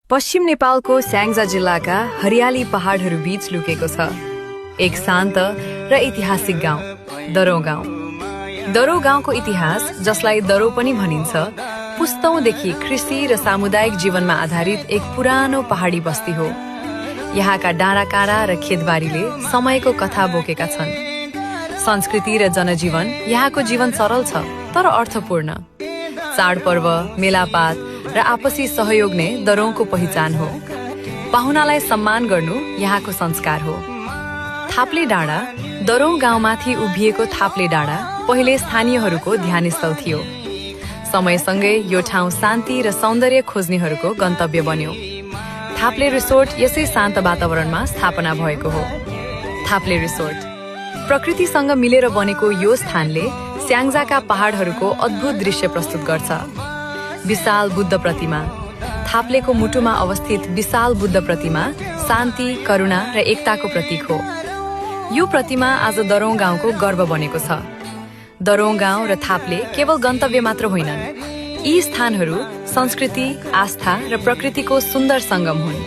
पश्चिम नेपालको स्याङ्जा जिल्लाका हरियाली पहाडहरू बीच लुकेको छ एक शान्त र ऐतिहासिक गाउँ दरौं गाउँ। दरौं गाउँको इतिहास, जसलाई दरौं पनि भनिन्छ, पुस्तौंदेखि कृषि र सामुदायिक जीवनमा आधारित एक पुरानो पहाडी बस्ती हो। यहाँका डाँडाकाँडा र खेतबारीले समयको कथा बोकेका छन्। संस्कृति र जनजीवन यहाँको जीवन सरल छ तर अर्थपूर्ण। चाडपर्व, मेलापात र आपसी सहयोग नै दरौंको पहिचान हो। पाहुनालाई सम्मान गर्नु यहाँको संस्कार हो। थाप्ले डाँडा दरौं गाउँमाथि उभिएको थाप्ले डाँडा पहिले स्थानीयहरूको ध्यानस्थल थियो। समयसँगै यो ठाउँ शान्ति र सौन्दर्य खोज्नेहरूको गन्तव्य बन्यो। थाप्ले रिसोर्ट यसै शान्त वातावरणमा स्थापना भएको हो। थाप्ले रिसोर्ट प्रकृतिसँग मिलेर बनेको यो स्थानले स्याङ्जाका पहाडहरूको अद्भुत दृश्य प्रस्तुत गर्छ। विशाल बुद्ध प्रतिमा थाप्लेको मुटुमा अवस्थित विशाल बुद्ध प्रतिमा शान्ति, करुणा र एकताको प्रतीक हो। यो प्रतिमा आज दरौं गाउँको गर्व बनेको छ। दरौं गाउँ र थाप्ले केवल गन्तव्य मात्र होइनन्, यी स्थानहरू संस्कृति, आस्था र प्रकृतिको सुन्दर सङ्गम हुन्।